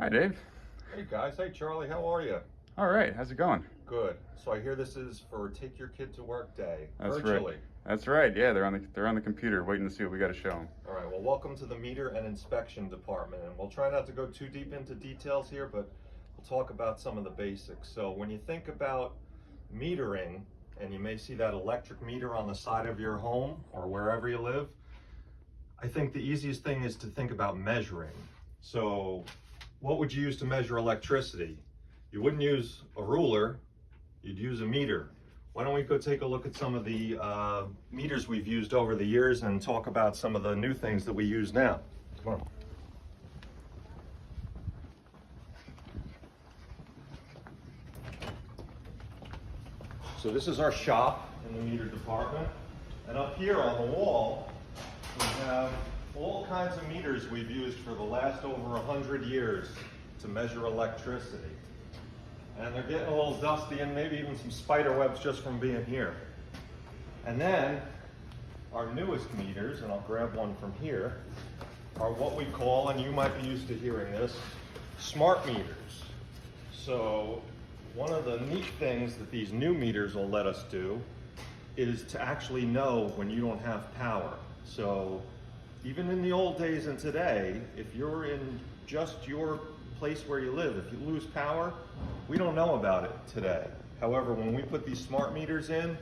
Hi, Dave. Hey guys, hey Charlie, how are you? All right, how's it going? Good. So I hear this is for Take Your Kid to Work Day, That's virtually. right. That's right. Yeah, they're on the computer waiting to see what we got to show them. All right, well, welcome to the Meter and Inspection Department. And we'll try not to go too deep into details here, but we'll talk about some of the basics. So when you think about metering, and you may see that electric meter on the side of your home or wherever you live, I think the easiest thing is to think about measuring. So what would you use to measure electricity? You wouldn't use a ruler, you'd use a meter. Why don't we go take a look at some of the meters we've used over the years and talk about some of the new things that we use now. Come on. So this is our shop in the meter department. And up here on the wall, we have all kinds of meters we've used for the last over 100 years to measure electricity. And they're getting a little dusty and maybe even some spider webs just from being here. And then our newest meters, and I'll grab one from here, are what we call, and you might be used to hearing this, smart meters. So one of the neat things that these new meters will let us do is to actually know when you don't have power. So even in the old days and today, if you're in just your place where you live, if you lose power, we don't know about it today. However, when we put these smart meters in,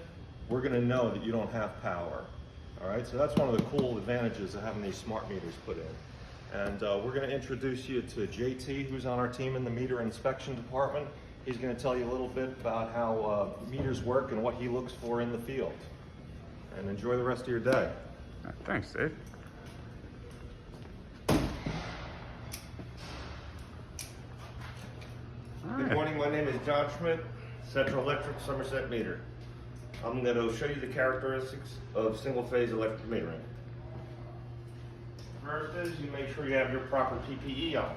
we're gonna know that you don't have power. All right, so that's one of the cool advantages of having these smart meters put in. And we're gonna introduce you to JT, who's on our team in the meter inspection department. He's gonna tell you a little bit about how meters work and what he looks for in the field. And enjoy the rest of your day. Thanks, Dave. Good morning, my name is John Schmidt, Central Electric Somerset Meter. I'm going to show you the characteristics of single-phase electric metering. First is you make sure you have your proper PPE on.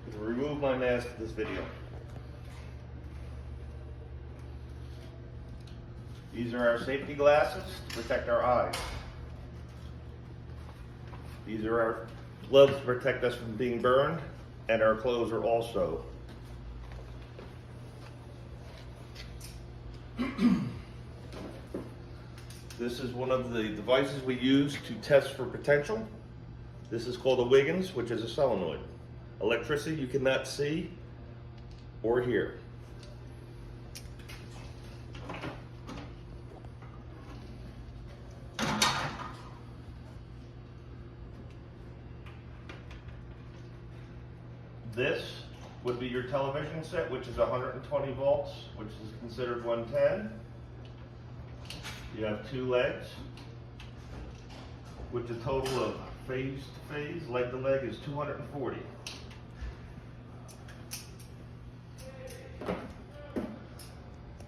I'm going to remove my mask for this video. These are our safety glasses to protect our eyes. These are our gloves to protect us from being burned, and our clothes are also. This is one of the devices we use to test for potential. This is called a Wiggins, which is a solenoid. Electricity you cannot see or hear. This would be your television set, which is 120 volts, which is considered 110. You have two legs, which a total of phase to phase, leg to leg, is 240.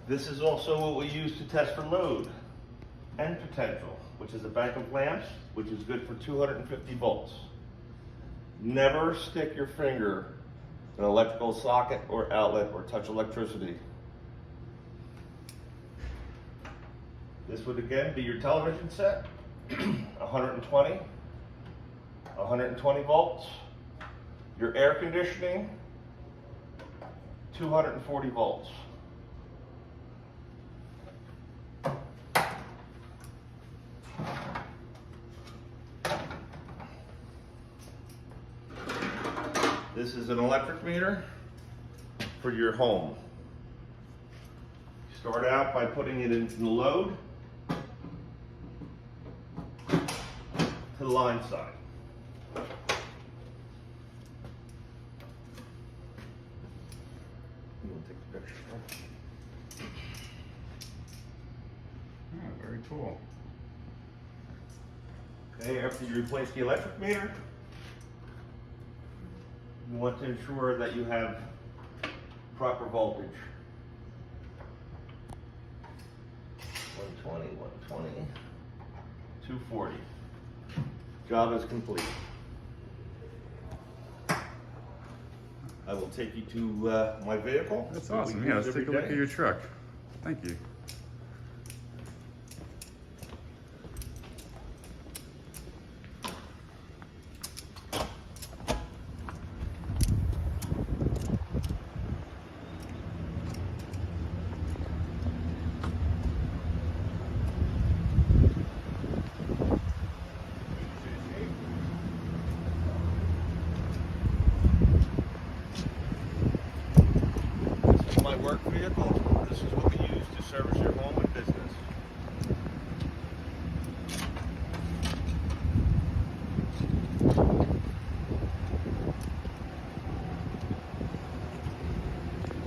This is also what we use to test for load and potential, which is a bank of lamps, which is good for 250 volts. Never stick your finger in an electrical socket or outlet or touch electricity. This would again be your television set, 120 volts. Your air conditioning, 240 volts. This is an electric meter for your home. Start out by putting it into the load to the line side. You want to take the picture? Oh, very cool. Okay, after you replace the electric meter, you want to ensure that you have proper voltage. 120, 240. Job is complete. I will take you to my vehicle. That's that we awesome. Yeah, use let's every take a look day. at your truck. Thank you.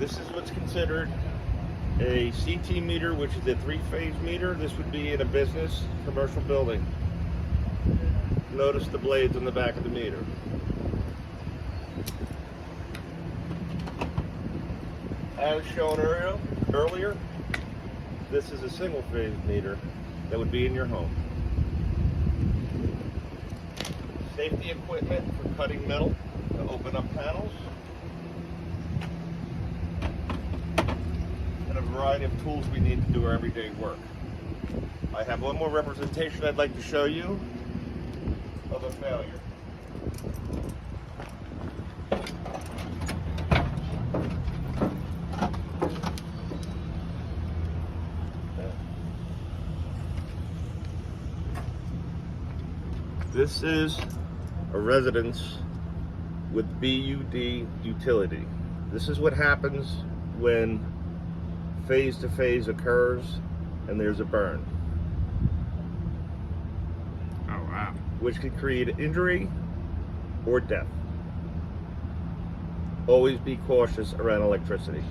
This is what's considered a CT meter, which is a three-phase meter. This would be in a business, commercial building. Notice the blades on the back of the meter. As shown earlier, this is a single-phase meter that would be in your home. Safety equipment for cutting metal to open up panels. And a variety of tools we need to do our everyday work. I have one more representation I'd like to show you of a failure. This is a residence with BUD utility. This is what happens when phase-to-phase occurs and there's a burn, Oh, wow. which could create injury or death. Always be cautious around electricity.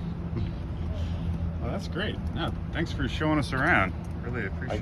Well, that's great. No, thanks for showing us around. Really appreciate it.